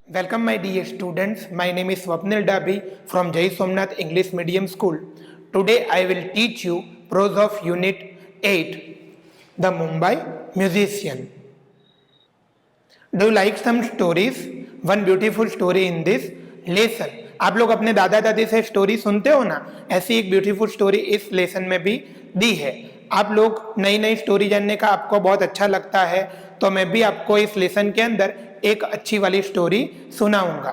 Welcome, my dear students. My name is Swapnil Dabi from Jai Somnath English Medium School. Today, I will teach you prose of Unit 8, The Mumbai Musician. Do you like some stories? One beautiful story in this lesson. आप लोग अपने दादा दादी से story सुनते हो ना, ऐसी एक ब्यूटीफुल स्टोरी इस लेसन में भी दी है. आप लोग नई नई स्टोरी जानने का आपको बहुत अच्छा लगता है, तो मैं भी आपको इस लेसन के अंदर एक अच्छी वाली स्टोरी सुनाऊंगा.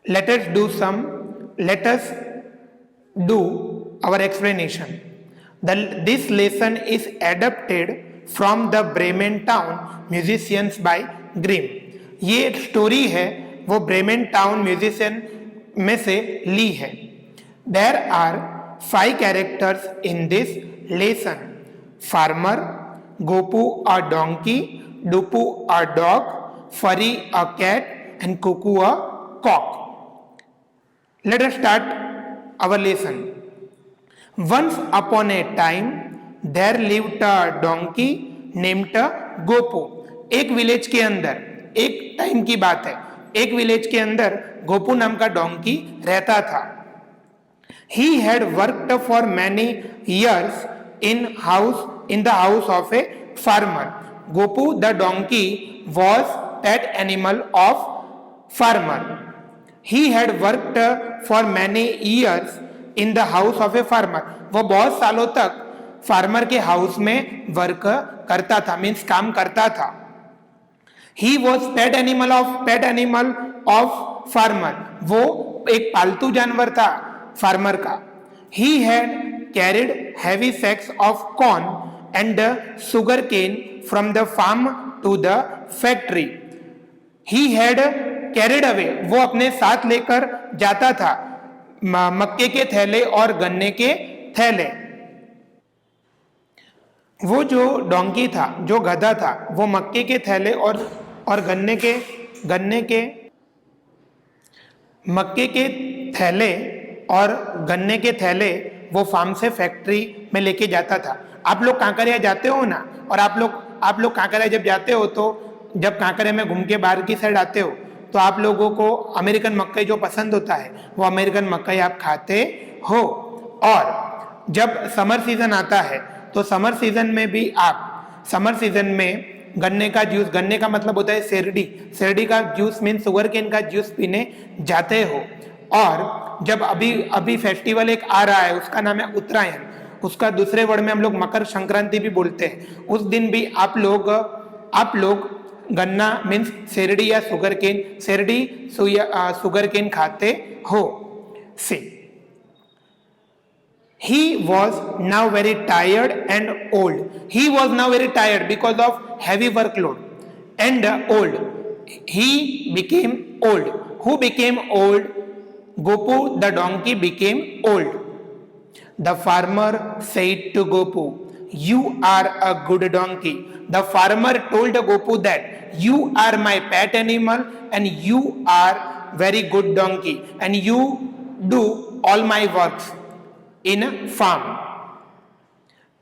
Let us do our explanation. This lesson is adapted from the Bremen Town Musicians by Grimm. ये एक स्टोरी है वो ब्रेमेन टाउन म्यूजिशियन में से ली है. There are 5 characters in this lesson. Farmer, Gopu a donkey, Dupu a dog, Furry a cat, and Cuckoo a cock. Let us start our lesson. Once upon a time, there lived a donkey named Gopu. एक village के अंदर, एक time की बात है, एक village के अंदर गोपू नाम का डोंकी रहता था. He had worked for many years in the house of a farmer. Gopu the donkey was pet animal of farmer. He had worked for many years in the house of a farmer. वो बहुत सालों तक farmer के house में work करता था, means काम करता था. He was pet animal of farmer. वो एक पालतू जानवर था फार्मर का. He had carried heavy sacks of corn and sugarcane from the farm to the factory. He had carried away. वो अपने साथ लेकर जाता था मक्के के थैले और गन्ने के थैले. वो जो डोंकी था, जो गधा था, वो मक्के के थैले और मक्के के थैले और गन्ने के थैले वो फार्म से फैक्ट्री में लेके जाता था. आप लोग कांकरिया जाते हो ना, और आप लोग कांकरिया जब जाते हो तो जब कांकरिया में घूम के बाहर की साइड आते हो तो आप लोगों को अमेरिकन मकई जो पसंद होता है वो अमेरिकन मकई आप खाते हो. और जब समर सीजन आता है तो समर सीजन में भी आप समर सीजन में गन्ने का जूस, गन्ने का मतलब होता है शेरडी का जूस मीन शुगर केन का जूस पीने जाते हो. और जब अभी फेस्टिवल एक आ रहा है, उसका नाम है उत्तरायण, उसका दूसरे वर्ड में हम लोग मकर संक्रांति भी बोलते हैं. उस दिन भी आप लोग गन्ना मीन्स शेरडी या शुगर केन खाते हो. सी He was now very tired and old. He was now very tired because of heavy workload and old. He became old. Who became old? Gopu the donkey became old. The farmer said to Gopu, "You are a good donkey." The farmer told Gopu that you are my pet animal and you are very good donkey and you do all my works in a farm.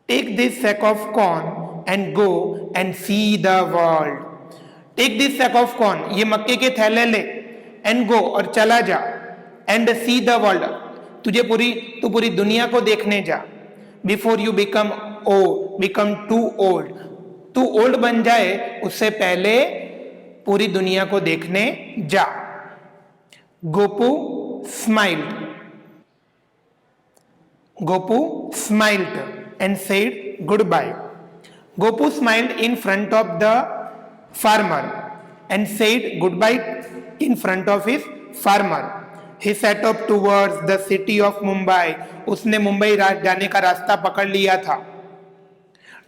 Take this sack of corn and go and see the world. Take this sack of corn, ये मक्के के थैले ले, and go और चला जा, and see the world. तू पूरी दुनिया को देखने जा. Before you become too old. तू ओल्ड बन जाए उससे पहले पूरी दुनिया को देखने जा. Gopu smiled and said goodbye. Gopu smiled in front of the farmer and said goodbye in front of his farmer. He set off towards the city of Mumbai. उसने मुंबई जाने का रास्ता पकड़ लिया था.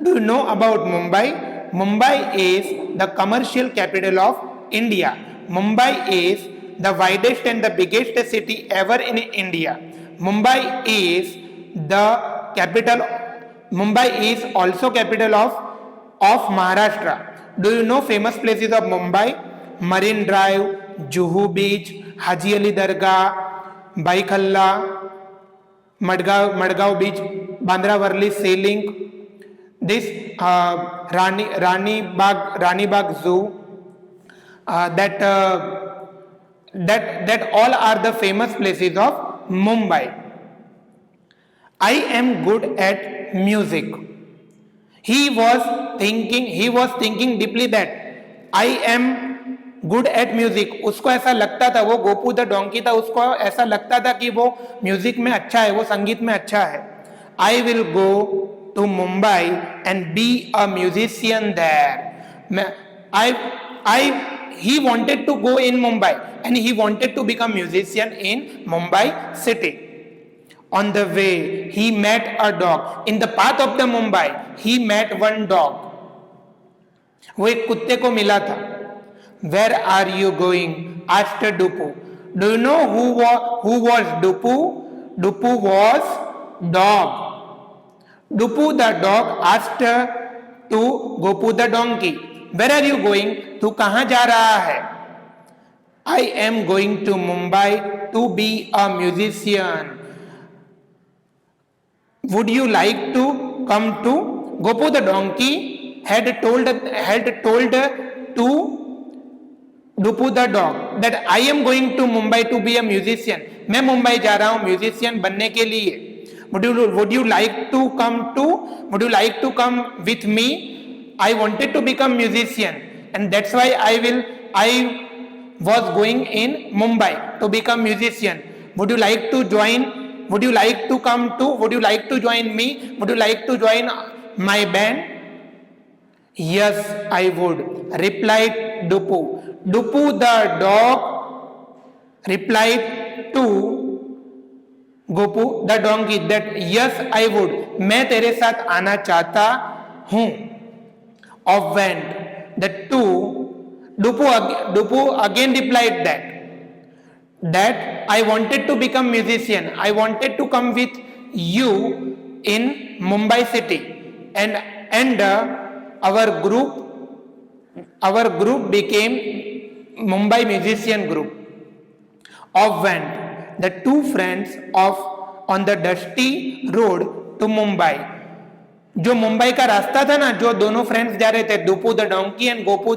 Do you know about Mumbai? Mumbai is the commercial capital of India. Mumbai is the widest and the biggest city ever in India. Mumbai is also capital of Maharashtra. Do you know famous places of Mumbai? Marine Drive, Juhu Beach, Haji Ali Dargah, Baikhalla, Madgaon Beach, Bandra Worli Sea Link, this Rani Bagh Zoo, that all are the famous places of Mumbai. I am good at music. He was thinking deeply that I am good at music. उसको ऐसा लगता था, वो Gopu the donkey था, उसको ऐसा लगता था कि वो म्यूजिक में अच्छा है, वो संगीत में अच्छा है. I will go to Mumbai and be a musician there. He wanted to go in Mumbai and he wanted to become musician in Mumbai city. On the way, he met a dog. In the path of the Mumbai, he met one dog. वो एक कुत्ते को मिला था. Where are you going? asked Dupu. Do you know who was Dupu? Dupu was dog. Dupu the dog asked to Gopu the donkey. Where are you going? तू कहाँ जा रहा है? I am going to Mumbai to be a musician. Would you like to come to? Gopu the donkey had told to Dupu the dog that I am going to Mumbai to be a musician. मैं मुंबई जा रहा हूँ musician बनने के लिए. Would you like to come with me? I wanted to become musician and that's why I was going in Mumbai to become musician. Would you like to join me? Would you like to join my band? Yes, I would, replied Dupu. Dupu the dog replied to Gopu the donkey that yes, I would, मैं तेरे साथ आना चाहता हूँ. Off went the two. Dupu again replied that I wanted to become musician. I wanted to come with you in Mumbai city and our group became Mumbai musician group. Off went the two friends on the dusty road to Mumbai. जो मुंबई का रास्ता था ना, जो दोनों friends जा रहे थे, Dupu the donkey and Dupu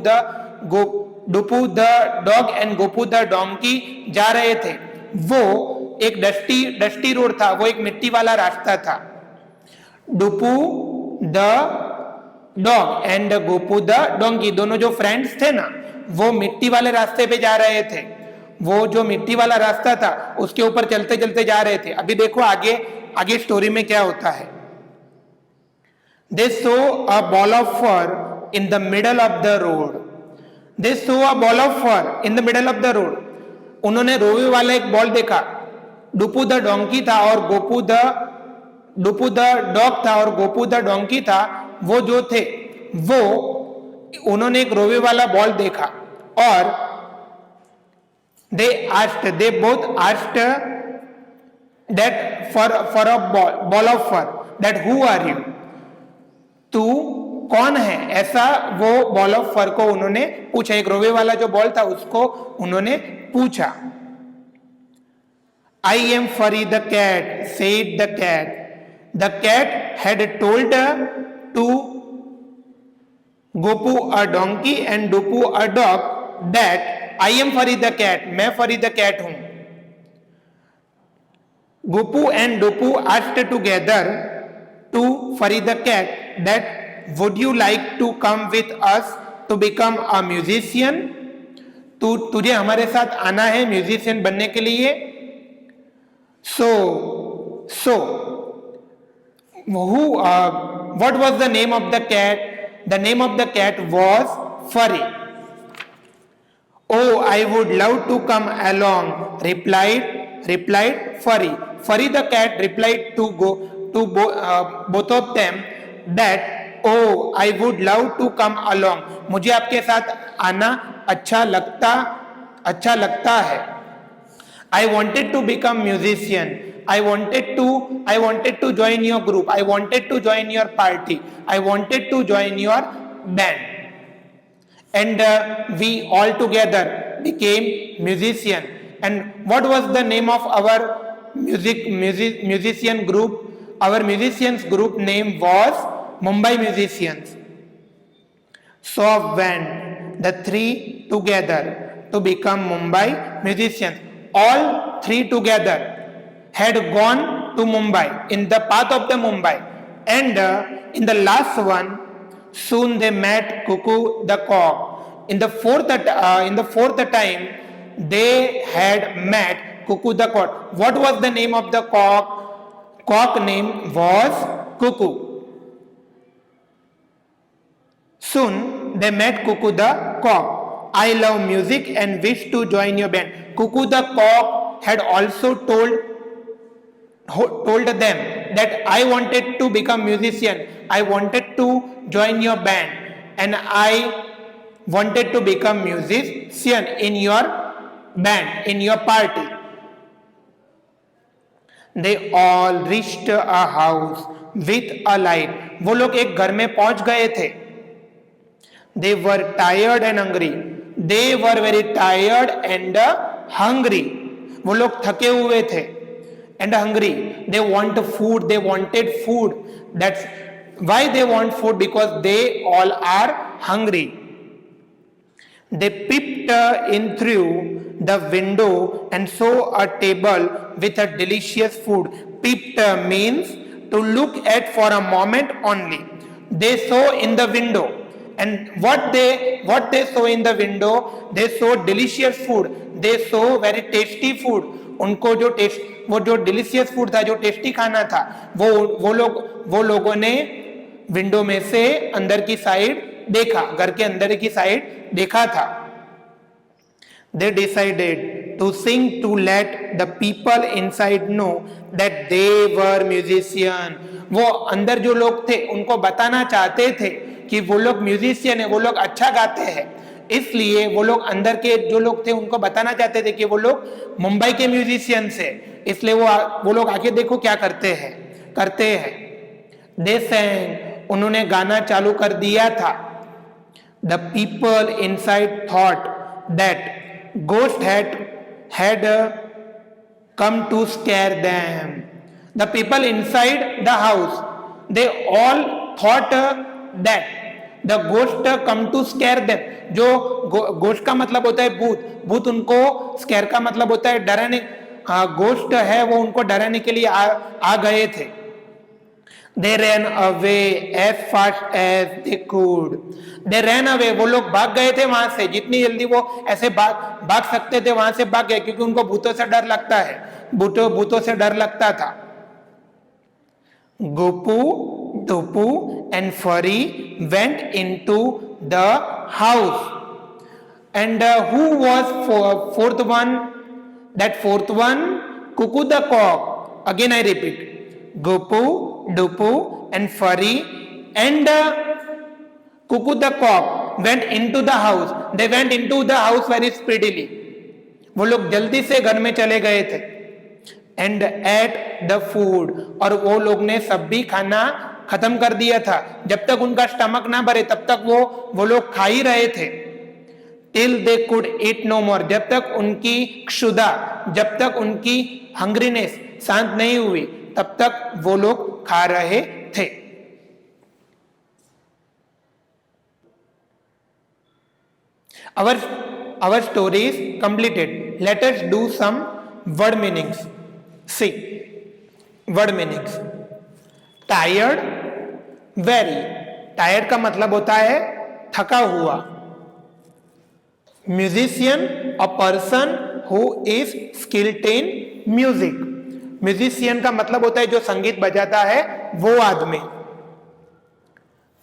the dog and Gopu the donkey जा रहे थे, वो एक डस्टी रोड था, वो एक मिट्टी वाला रास्ता था. Dupu the dog and Gopu the donkey, दोनों जो फ्रेंड्स थे ना, वो मिट्टी वाले रास्ते पे जा रहे थे. वो जो मिट्टी वाला रास्ता था उसके ऊपर चलते चलते जा रहे थे. अभी देखो आगे स्टोरी में क्या होता है. They saw a ball of fur in the middle of the road. They saw a ball of fur in the middle of the road. उन्होंने रोवे वाला एक बॉल देखा. डुपू द डोंकी था और डुपू द डॉग था और गोपू द डोंकी था. वो जो थे वो उन्होंने एक रोवे वाला बॉल देखा और they both asked that for a ball of fur that who are you? तू कौन है? ऐसा वो बॉल ऑफ फर को उन्होंने पूछा. एक रोवे वाला जो बॉल था उसको उन्होंने पूछा. I am Furry the cat, said the cat. The cat had told to Gopu a donkey and Dupu a dog that I am Furry the cat. मैं Furry the cat हूं. Gopu and Dupu asked together to Furry the cat that would you like to come with us to become a musician? तुझे हमारे साथ आना है musician बनने के लिए. What was the name of the cat? The name of the cat was Furry. Oh, I would love to come along, replied Furry. Furry the cat replied to both of them that oh, I would love to come along. मुझे आपके साथ आना अच्छा लगता है. I wanted to become musician. I wanted to join your group. I wanted to join your party. I wanted to join your band. And we all together became musician. And what was the name of our musician group? Our musicians group name was Mumbai Musicians. So went the three together to become Mumbai musicians. All three together had gone to Mumbai, in the path of the Mumbai, and in the last one, soon they met Cuckoo the cock. In the fourth time, they had met Cuckoo the cock. What was the name of the cock? Cock name was Cuckoo. Soon they met Cuckoo the cock. I love music and wish to join your band. Cuckoo the cock had also told them that I wanted to become musician, I wanted to join your band, and I wanted to become musician in your band, in your party. They all reached a house with a light. वो लोग एक घर में पहुंच गए थे. They were tired and hungry. They were very tired and hungry. वो लोग थके हुए थे. And hungry. They want food. They wanted food. That's why they want food, because they all are hungry. They peeped in through the window and saw a table with a delicious food. Peeped means to look at for a moment only. They saw in the window. And what they saw in the window, they saw delicious food. They saw very tasty food. उनको वो जो delicious food था, जो tasty खाना था, वो लोगों ने विंडो में से अंदर की साइड देखा, घर के अंदर की साइड देखा था. They decided to sing to let the people inside know that they were musicians. वो अंदर जो लोग थे उनको बताना चाहते थे कि वो लोग म्यूजिशियन है, वो लोग अच्छा गाते हैं. इसलिए वो लोग अंदर के जो लोग थे उनको बताना चाहते थे कि वो लोग मुंबई के म्यूजिशियंस है. इसलिए वो लोग आके देखो क्या करते हैं. They sang, उन्होंने गाना चालू कर दिया था. The people inside thought that ghost had come to scare them. The people inside the house, they all thought that the ghost come to scare them. जो ghost का मतलब होता है भूत उनको scare का मतलब होता है डराने. ghost है वो उनको डराने के लिए आ गए थे. They ran away as fast as they could. They ran away. वो लोग भाग गए थे वहां से, जितनी जल्दी वो ऐसे भाग सकते थे वहां से भाग गए, क्योंकि उनको भूतों से डर लगता है. भूतों से डर लगता था. Gopu, Dupu and Furry went into the house. And who was fourth one? That fourth one, Cuckoo the cock. Again I repeat. Gopu, Dupu and Furry and Cuckoo the cock went into the house. They went into the house very speedily. वो लोग जल्दी से घर में चले गए थे. And ate the food. और वो लोग ने सब भी खाना खत्म कर दिया था. जब तक उनका स्टमक ना भरे तब तक वो लोग खा ही रहे थे. Till they could eat no more. जब तक उनकी क्षुधा, जब तक उनकी हंग्रीनेस शांत नहीं हुई, तब तक वो लोग खा रहे थे. Our story is completed. Let us do some word meanings. See, word meanings. Tired, very. Tired का मतलब होता है थका हुआ. Musician, a person who is skilled in music. Musician का मतलब होता है जो संगीत बजाता है वो आदमी.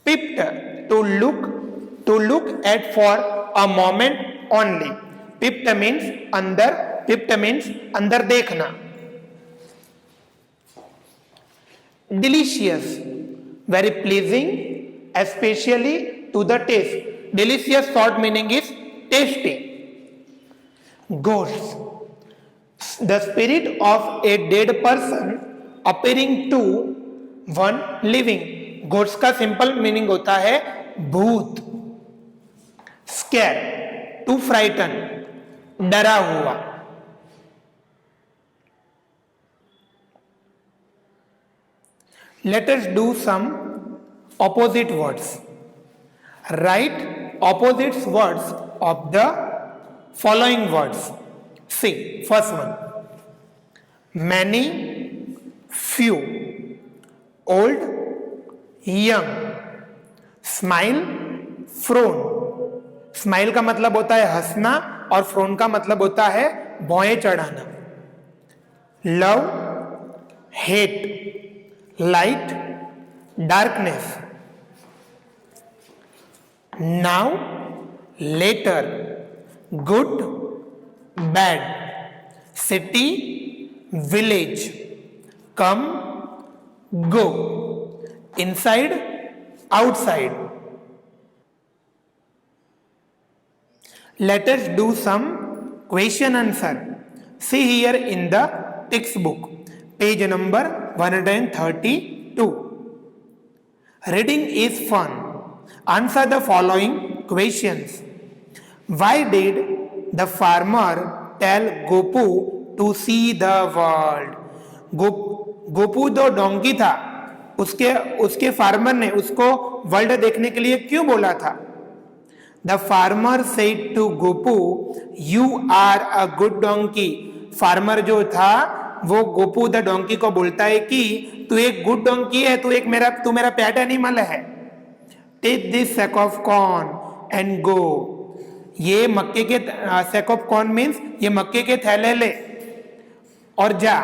Pipped, to look at for a moment only. Pipped means अंदर देखना. Delicious, very pleasing, especially to the taste. Delicious short meaning is tasty. Ghosts, the spirit of a dead person appearing to one living. Ghost का simple meaning होता है भूत. Scare, to frighten, डरा हुआ. Let us do some opposite words. Write opposite words of the following words. See, first one. Many, few, old, young, smile, frown. Smile का मतलब होता है हंसना और फ्रोन का मतलब होता है भौएं चढ़ाना. Love, hate, light, darkness. Now, later, good, bad, city, village, come, go, inside, outside. Let us do some question answer. See here in the textbook, page number 132. Reading is fun. Answer the following questions. Why did the farmer tell Gopu to see the world? Gopu जो donkey था, उसके farmer ने उसको world देखने के लिए क्यों बोला था? The farmer said to Gopu, "You are a good donkey." Farmer जो था वो गोपू द डोंकी को बोलता है कि तू एक गुड डोंकी है, तू मेरा पेट एनिमल है. Take this sack of corn and go. ये मक्के के sack of corn means ये मक्के के थैले ले और जा.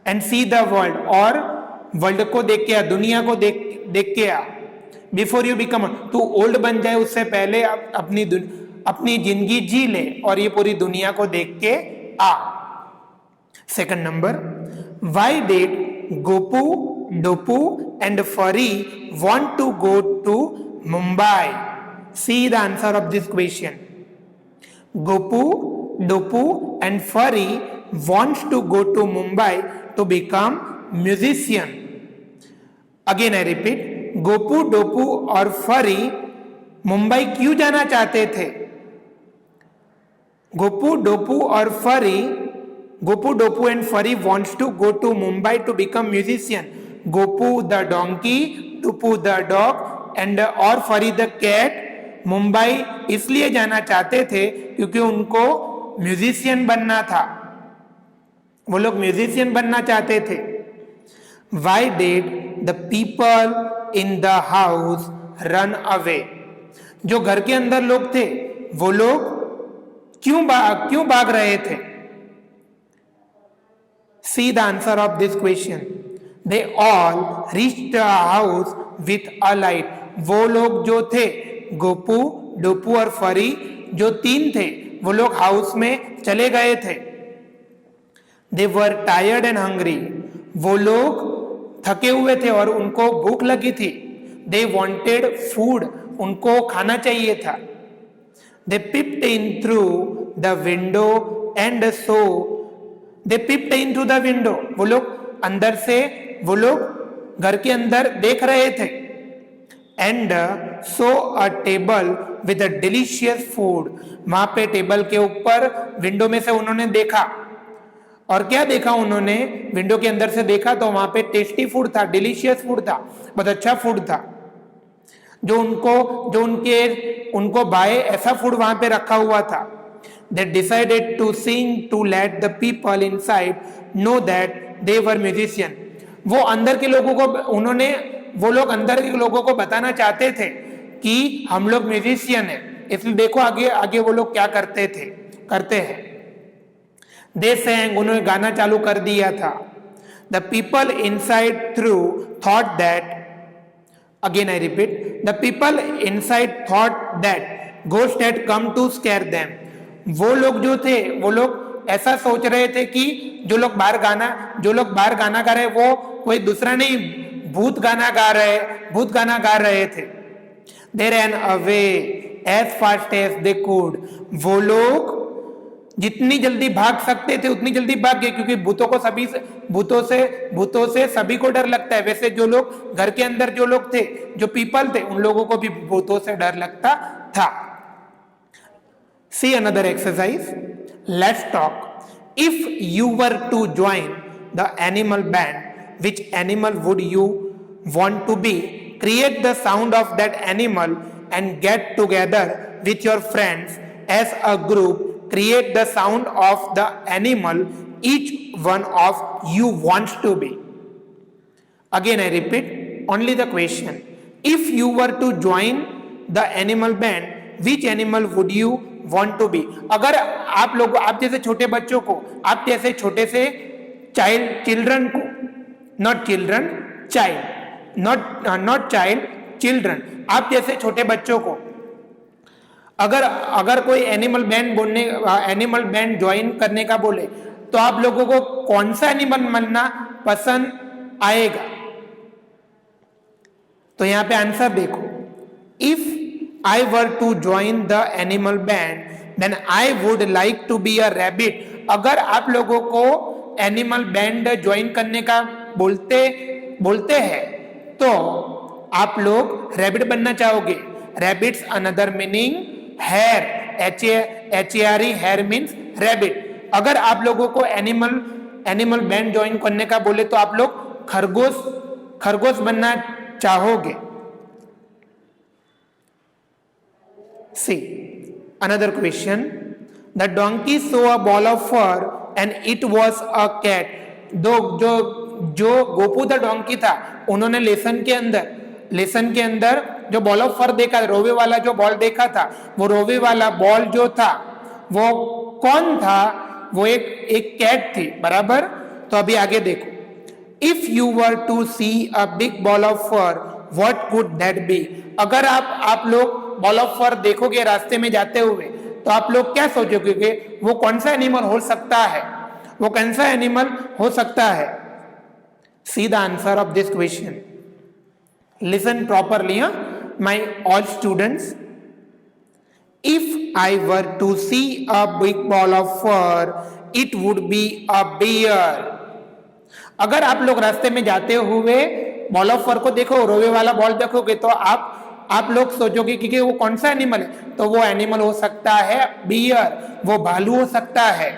And see the world, और वर्ल्ड को देख के आ, दुनिया को देख के आ. बिफोर यू बिकम, तू ओल्ड बन जाए उससे पहले अपनी जिंदगी जी ले और ये पूरी दुनिया को देख के आ. Second number, why did Gopu, Dopu and Phari want to go to Mumbai? See the answer of this question. Gopu, Dopu and Phari wants to go to Mumbai to become musician. Again I repeat, Gopu, Dopu और फरी मुंबई क्यों जाना चाहते थे? Gopu, Dopu and Phari wants to go to Mumbai to become musician. Gopu the donkey, Dopu the dog and और Phari the cat Mumbai इसलिए जाना चाहते थे क्योंकि उनको म्यूजिशियन बनना था. वो लोग म्यूजिशियन बनना चाहते थे. Why did the people in the house run away? जो घर के अंदर लोग थे वो लोग क्यों भाग रहे थे? See the answer of this question. They all reached the house with a light. वो लोग जो थे, गोपू, डोपू और फरी जो तीन थे, वो लोग हाउस में चले गए थे. They were tired and hungry. वो लोग थके हुए थे और उनको भूख लगी थी. They wanted food. उनको खाना चाहिए था. They peeped in through the window and saw. They peeped in through the window. वो लोग घर के अंदर देख रहे थे. And saw a table with a delicious food. वहां पे टेबल के ऊपर विंडो में से उन्होंने देखा. और क्या देखा उन्होंने? विंडो के अंदर से देखा तो वहां पे टेस्टी फूड था, डिलीशियस फूड था, बहुत अच्छा फूड था. जो उनको भाए ऐसा फूड वहां पे रखा हुआ था. They decided to sing to let the people inside know that they were musician. वो लोग अंदर के लोगों को बताना चाहते थे कि हम लोग म्यूजिशियन हैं. इसलिए देखो आगे वो लोग क्या करते हैं. They sang, उन्होंने गाना चालू कर दिया था. The people inside thought that, again I repeat, the people inside thought that ghost had come to scare them. वो लोग जो थे वो लोग ऐसा सोच रहे थे कि जो लोग बाहर गाना गा रहे वो कोई दूसरा नहीं, भूत गाना गा रहे थे. They ran away as fast as they could. वो लोग जितनी जल्दी भाग सकते थे उतनी जल्दी भाग गए क्योंकि भूतों से सभी को डर लगता है. वैसे जो लोग घर के अंदर जो लोग थे, जो पीपल थे, उन लोगों को भी भूतों से डर लगता था. See another exercise. Let's talk. If you were to join the animal band, which animal would you want to be? Create the sound of that animal and get together with your friends as a group, create the sound of the animal each one of you wants to be. Again I repeat, only the question. If you were to join the animal band, which animal would you want to be? अगर आप लोग, आप जैसे छोटे बच्चों को, आप जैसे छोटे से चिल्ड्रन को, not children, child, not child, children, आप जैसे छोटे बच्चों को अगर कोई एनिमल बैंड ज्वाइन करने का बोले, तो आप लोगों को कौन सा एनिमल बनना पसंद आएगा? तो यहां पे आंसर देखो, if I were to join the animal band then I would like to be a rabbit. अगर आप लोगों को एनिमल बैंड ज्वाइन करने का बोलते हैं तो आप लोग रैबिट बनना चाहोगे। Rabbit's another meaning hare, HARE, hare means rabbit. अगर आप लोगों को एनिमल बैंड ज्वाइन करने का बोले तो आप लोग खरगोश बनना चाहोगे। See, another question. The donkey saw a ball of fur and it was a cat. जो गोपू द डोंकी था, उन्होंने लेसन के अंदर जो बॉल ऑफ फर देखा, रोवे वाला जो बॉल देखा था, वो रोवे वाला बॉल जो था वो कौन था? वो एक कैट थी, बराबर। तो अभी आगे देखो, if you were to see a big ball of fur what could that be? अगर आप लोग बॉल ऑफ फर देखोगे रास्ते में जाते हुए, तो आप लोग क्या सोचोगे कि वो कौन सा एनिमल हो सकता है? वो कौन सा एनिमल हो सकता है? सी the answer of this question, listen properly my all students. If I were to see a big ball of fur, it would be a bear. अगर आप लोग रास्ते में जाते हुए बॉल ऑफ फर को देखो, रोवे वाला बॉल देखोगे, तो आप लोग सोचोगे कि वो कौन सा एनिमल है? तो वो एनिमल हो सकता है बियर, वो भालू हो सकता है।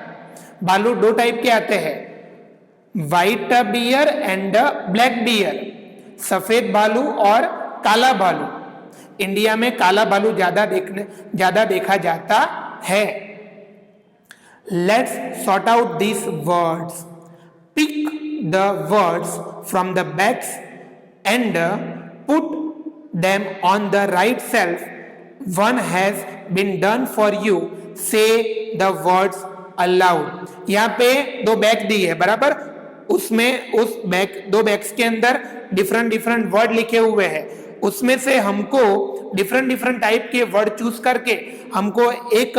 भालू दो टाइप के आते हैं, white bear and black bear, सफेद भालू और काला भालू। इंडिया में काला भालू ज्यादा देखा जाता है। Let's sort out this words, pick the words from the box and put them on the right shelf. One has been done for you. Say the words aloud. यहाँ पे दो बैग दी है, बराबर। उसमें दो बैग्स के अंदर डिफरेंट वर्ड लिखे हुए हैं। उसमें से हमको डिफरेंट टाइप के वर्ड चूज करके हमको एक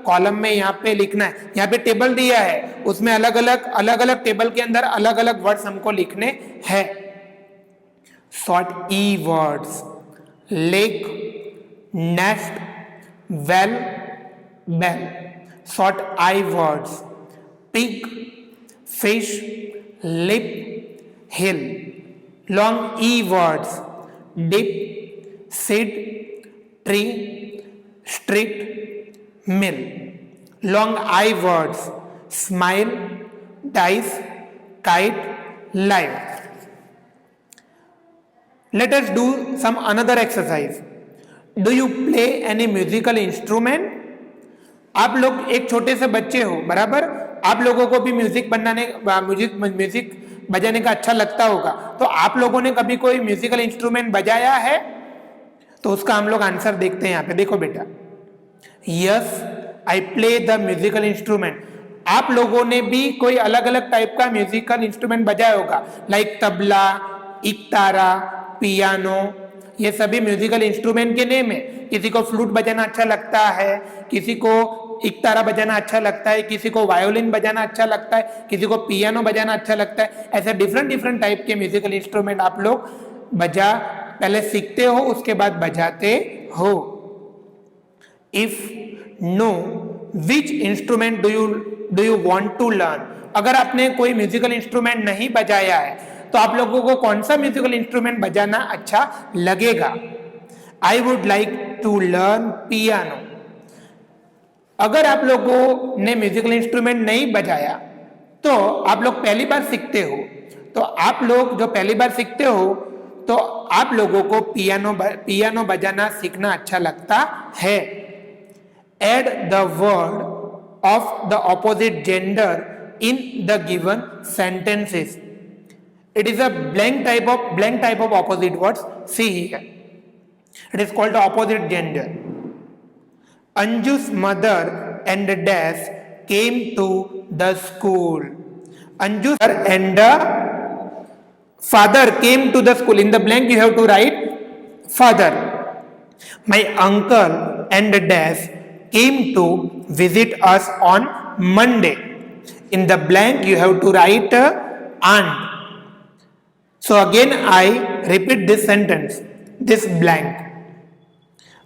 कॉलम में यहाँ पे लिखना है। यहाँ पे टेबल दिया है, उसमें अलग अलग टेबल के अंदर अलग अलग वर्ड्स हमको लिखने हैं। Short E words, lake, nest, well, bell. Short I words, pig, fish, lip, hill. Long E words, dip, seed, tree, street, mill. Long I words, smile, dice, kite, live. Let us do some another exercise. Do you play any musical instrument? आप लोग एक छोटे से बच्चे हो, बराबर। आप लोगों को भी म्यूजिक बजाने का अच्छा लगता होगा। तो आप लोगों ने कभी कोई म्यूजिकल इंस्ट्रूमेंट बजाया है? तो उसका हम लोग आंसर देखते हैं। यहाँ पे देखो बेटा, yes I play the musical instrument. आप लोगों ने भी कोई अलग अलग टाइप का म्यूजिकल इंस्ट्रूमेंट बजाया होगा, लाइक तबला, इकतारा, पियानो। ये सभी म्यूजिकल इंस्ट्रूमेंट के नेम है। किसी को फ्लूट बजाना अच्छा लगता है, किसी को इकतारा बजाना अच्छा लगता है, किसी को वायोलिन बजाना अच्छा लगता है, किसी को पियानो बजाना अच्छा लगता है। ऐसे डिफरेंट टाइप के म्यूजिकल इंस्ट्रूमेंट आप लोग पहले सीखते हो, उसके बाद बजाते हो। If no, which instrument do you want to learn? अगर आपने कोई म्यूजिकल इंस्ट्रूमेंट नहीं बजाया है, तो आप लोगों को कौन सा म्यूजिकल इंस्ट्रूमेंट बजाना अच्छा लगेगा? I would like to learn piano. अगर आप लोगों ने म्यूजिकल इंस्ट्रूमेंट नहीं बजाया, तो आप लोग पहली बार सीखते हो, तो आप लोग जो पहली बार सीखते हो, तो आप लोगों को पियानो बजाना सीखना अच्छा लगता है। Add the word of the opposite gender in the given sentences. It is a blank type of opposite words. See here. It is called the opposite gender. Anju's mother and dad came to the school. Anju's mother and father came to the school. In the blank you have to write father. My uncle and dad came to visit us on Monday. In the blank you have to write aunt. So again I repeat this sentence, this blank.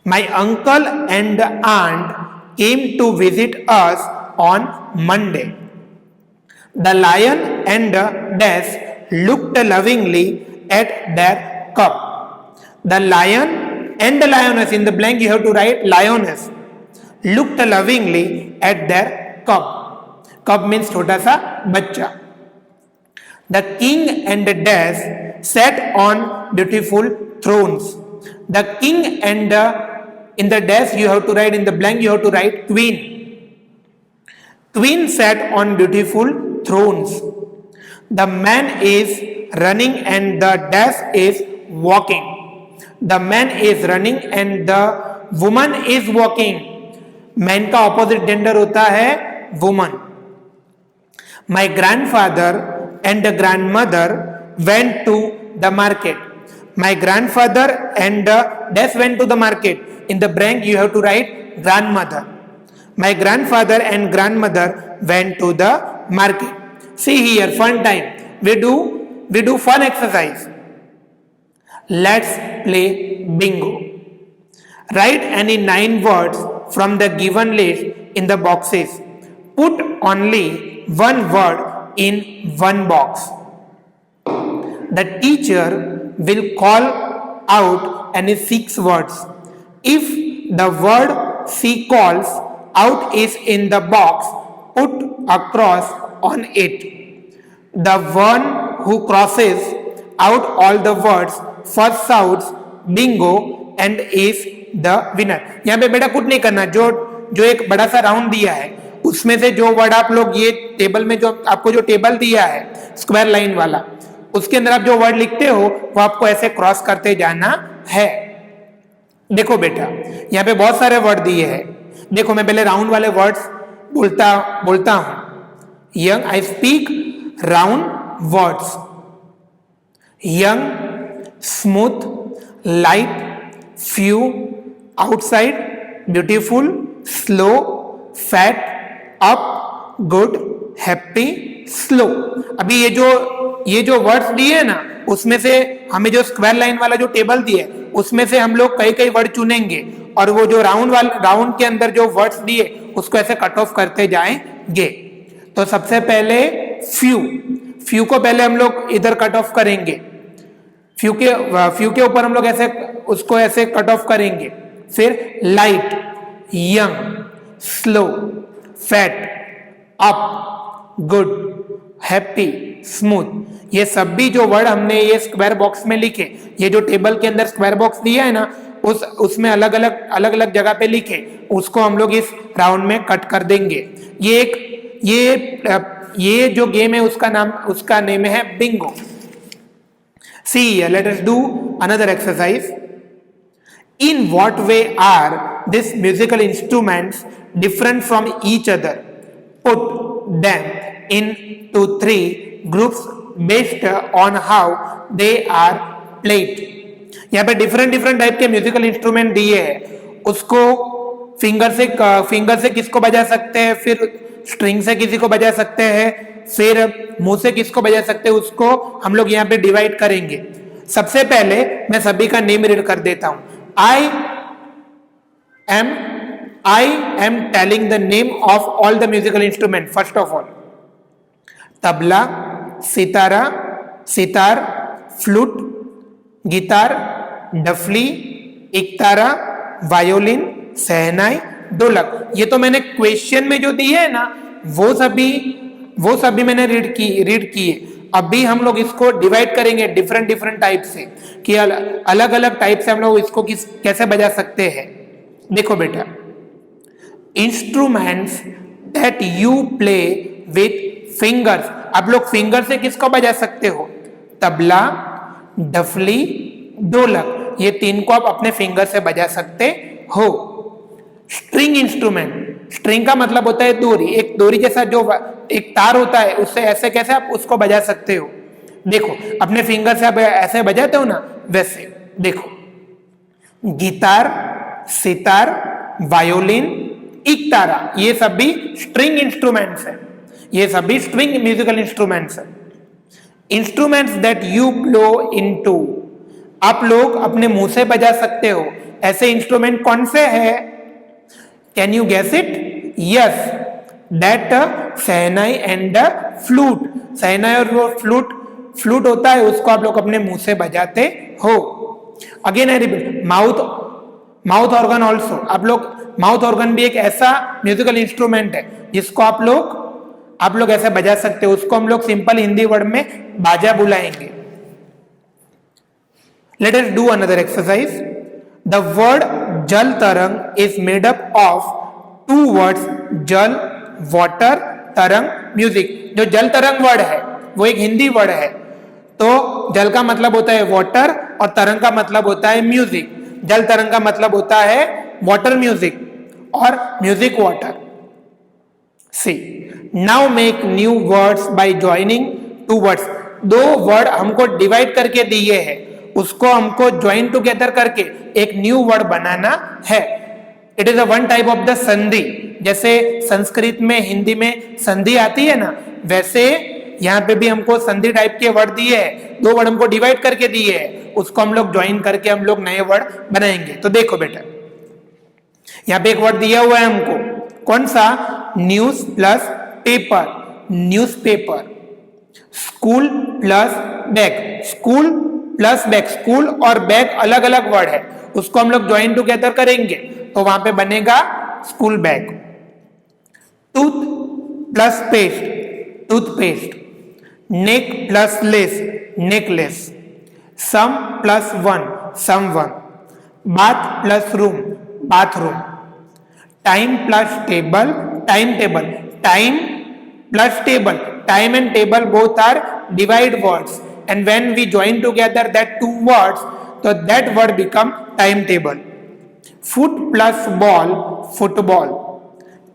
My uncle and aunt came to visit us on Monday. The lion and the death looked lovingly at their cub. The lion and the lioness, in the blank you have to write lioness, looked lovingly at their cub. Cub means छोटा सा बच्चा. The king and the death sat on beautiful thrones. The king and in the death you have to write, in the blank you have to write queen. Queen sat on beautiful thrones. The man is running and the death is walking. The man is running and the woman is walking. Man का opposite gender होता है woman. My grandfather and the grandmother went to the market. My grandfather and death went to the market. In the blank you have to write grandmother. My grandfather and grandmother went to the market. See here, fun time. We do fun exercise. Let's play bingo. Write any 9 words from the given list in the boxes. Put only one word in one box. The teacher will call out any 6 words. If the word she calls out is in the box, put a cross on it. The one who crosses out all the words first shouts bingo and is the winner. यहाँ पे बेटा कुछ नहीं करना, जो एक बड़ा सा राउंड दिया है उसमें से जो वर्ड आप लोग ये टेबल में जो आपको जो टेबल दिया है स्क्वायर लाइन वाला, उसके अंदर आप जो वर्ड लिखते हो वो आपको ऐसे क्रॉस करते जाना है। देखो बेटा यहाँ पे बहुत सारे वर्ड दिए हैं। देखो मैं पहले राउंड वाले वर्ड्स बोलता हूं। Young, I speak round words. Young, smooth, light, few, outside, beautiful, slow, fat, up, good, happy, slow. अभी ये जो वर्ड्स दिए है ना उसमें से हमें जो स्क्वायर लाइन वाला जो टेबल दिए है उसमें से हम लोग कई वर्ड चुनेंगे और वो जो राउंड के अंदर जो वर्ड्स दिए उसको ऐसे कट ऑफ करते जाएंगे। तो सबसे पहले फ्यू को पहले हम लोग इधर कट ऑफ करेंगे। फ्यू के ऊपर हम लोग ऐसे उसको ऐसे कट ऑफ करेंगे। फिर light, young, slow, fat, up, good, happy, smooth, ये सब भी जो वर्ड हमने ये स्क्वायर बॉक्स में लिखे, ये जो टेबल के अंदर स्क्वायर बॉक्स दिया है ना उसमें अलग अलग जगह पे लिखे, उसको हम लोग इस राउंड में कट कर देंगे। ये जो गेम है उसका नेम है Bingo. See, let us do another exercise. In what way are these musical instruments different from each other? Put them into 3 groups based on how they are played. यहाँ पे different type के musical instrument दिए हैं, उसको finger से किसको बजा सकते हैं, फिर स्ट्रिंग से किसी को बजा सकते हैं, फिर मुंह से किसको बजा सकते हैं, उसको हम लोग यहाँ पे डिवाइड करेंगे। सबसे पहले मैं सभी का नेम रीड कर देता हूं। I am telling the name of all the musical instrument. First of all tabla, sitar, flute, guitar, dafli, ektara, violin, shehnai, dholak. ये तो मैंने क्वेश्चन में जो दिए है ना वो सभी मैंने रीड किए। अभी हम लोग इसको डिवाइड करेंगे डिफरेंट डिफरेंट टाइप से कि अलग अलग टाइप से हम लोग इसको कैसे बजा सकते हैं। देखो बेटा, instruments that you play with fingers, आप लोग फिंगर से किसको बजा सकते हो? तबला, डफली, ढोलक, ये तीन को आप अपने फिंगर से बजा सकते हो। स्ट्रिंग इंस्ट्रूमेंट, स्ट्रिंग का मतलब होता है डोरी, एक डोरी जैसा जो एक तार होता है, उससे ऐसे कैसे आप उसको बजा सकते हो? देखो अपने फिंगर से आप ऐसे बजाते हो ना, वैसे देखो, गिटार, सितार, वायोलिन, इकतारा, ये सब भी स्ट्रिंग इंस्ट्रूमेंट्स है, ये सब भी स्ट्रिंग म्यूजिकल इंस्ट्रूमेंट्स है। Instruments that you blow into, आप लोग अपने मुंह से बजा सकते हो, ऐसे इंस्ट्रूमेंट कौन से है? Can you guess it? Yes, that shehnai and flute, shehnai और वो फ्लूट होता है, उसको आप लोग अपने मुंह से बजाते हो। Again I repeat, mouth organ also, आप लोग माउथ ऑर्गन भी एक ऐसा म्यूजिकल इंस्ट्रूमेंट है जिसको आप लोग ऐसे बजा सकते हो, उसको हम लोग सिंपल हिंदी वर्ड में बाजा बुलाएंगे। Let us do another exercise. The word jal tarang is made up of two words, jal, water, tarang, music. जो जल तरंग वर्ड है वो एक हिंदी वर्ड है, तो जल का मतलब होता है वाटर और तरंग का मतलब होता है म्यूजिक। जल तरंग का मतलब होता है वाटर म्यूजिक और music water. See, now make new words by joining two words, दो वर्ड हमको डिवाइड करके दिए हैं, उसको हमको ज्वाइन टुगेदर करके एक न्यू वर्ड बनाना है। It is a one type of the संधि, जैसे संस्कृत में, हिंदी में संधि आती है ना, वैसे यहाँ पे भी हमको संधि टाइप के वर्ड दिए हैं, दो वर्ड हमको डिवाइड करके दिए हैं, उसको हम लोग ज्वाइन करके हम लोग नए वर्ड बनाएंगे। तो देखो बेटा, यहाँ पे एक वर्ड दिया हुआ है हमको, कौन सा? News plus paper, newspaper. School plus bag, school plus bag, school और बैग अलग अलग वर्ड है, उसको हम लोग ज्वाइन टुगेदर करेंगे तो वहां पे बनेगा school bag. Tooth plus paste, toothpaste. Neck plus less, necklace. Some plus one, someone. Bath plus room, bathroom. Time plus table, time table. Time plus table, time and table both are divide words, and when we join together that two words, so that word become timetable. Foot plus ball, football.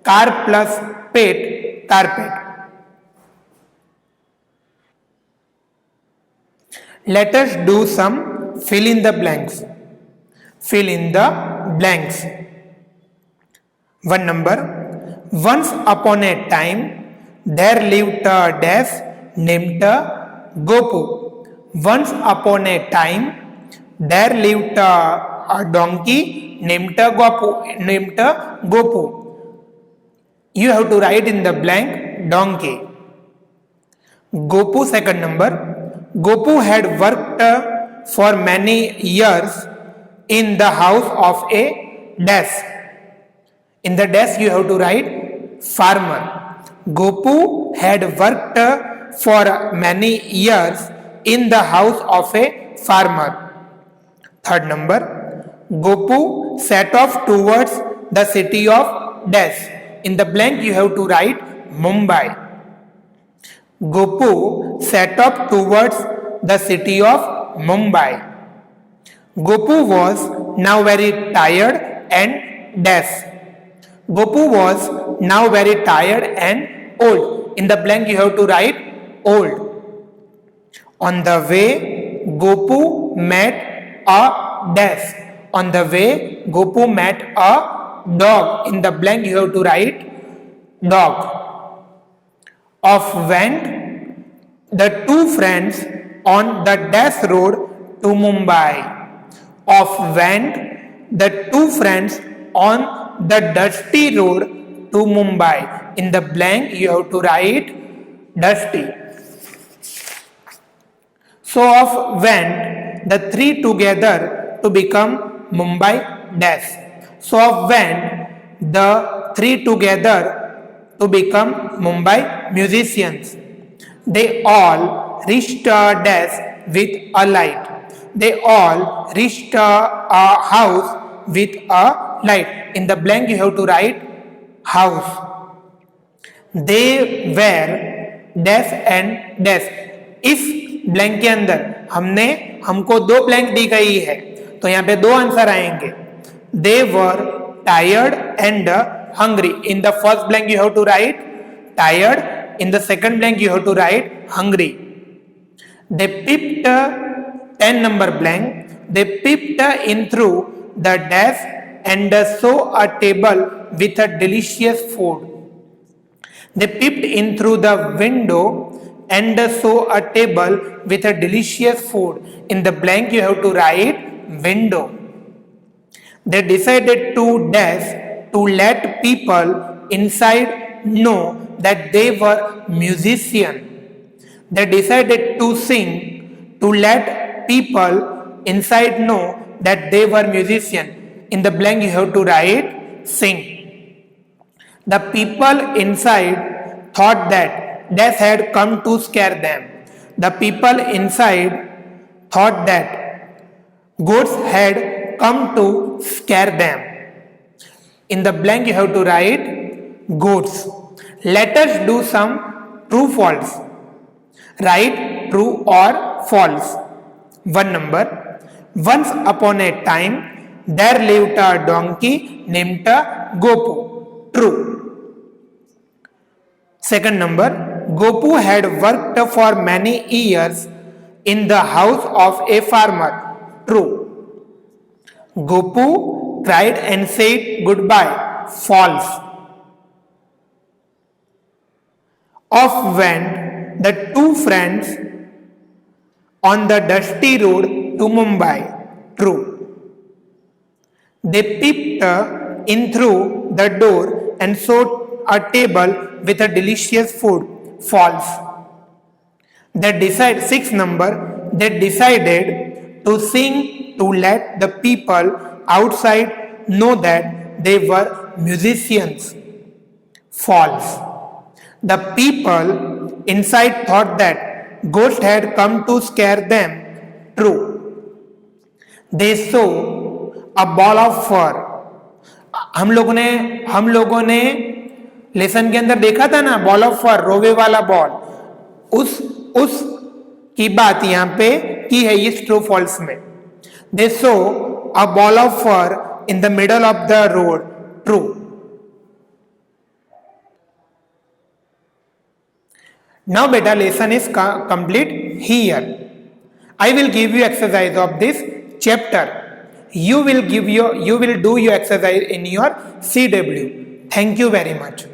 Car plus pet, carpet. Let us do some fill in the blanks. Fill in the blanks. One number. Once upon a time there lived a dash named Gopu. Once upon a time there lived a donkey named Gopu. You have to write in the blank donkey. Gopu, second number. Gopu had worked for many years in the house of a dash. In the dash you have to write farmer. Gopu had worked for many years in the house of a farmer. Third number. Gopu set off towards the city of dash. In the blank you have to write Mumbai. Gopu set off towards the city of Mumbai. Gopu was now very tired and dash. Gopu was now very tired and old. In the blank you have to write old. On the way Gopu met a dash. On the way Gopu met a dog. In the blank you have to write dog. Off went the two friends on the dash road to Mumbai. Off went the two friends on the dusty road to Mumbai. In the blank you have to write dusty. So off went the three together to become Mumbai dash. So off went the three together to become Mumbai musicians. They all reached a dash with a light. They all reached a house with a light. In the blank you have to write house. They were dash and dash. इस blank के अंदर हमको दो blank दी गई है, तो यहाँ पे दो आंसर आएंगे. They were tired and hungry. In the first blank you have to write tired. In the second blank you have to write hungry. They peeped 10 number blank. They peeped in through the dash and saw a table with a delicious food. They peeped in through the window and saw a table with a delicious food. In the blank you have to write window. They decided to dash to let people inside know that they were musicians. They decided to sing to let people inside know that they were musicians. In the blank you have to write sing. The people inside thought that death had come to scare them. The people inside thought that ghosts had come to scare them. In the blank you have to write ghosts. Let us do some true false. Write true or false. 1 number. Once upon a time there lived a donkey named Gopu. True. Second number. Gopu had worked for many years in the house of a farmer. True. Gopu cried and said goodbye. False. Off went the two friends on the dusty road to Mumbai. True. They peeped in through the door and saw a table with a delicious food. False. They decided, 6 number, they decided to sing to let the people outside know that they were musicians. False. The people inside thought that ghosts had come to scare them. True. They saw a ball of fur. हम लोगों ने lesson के अंदर देखा था ना, ball of फर, रोवे वाला बॉल. उस की बात यहाँ पे की है इस ट्रू फॉल्स में. They saw a ball of fur in the middle of the road. True. Now beta lesson is complete here. I will give you exercise of this chapter. You will do your exercise in your CW. Thank you very much.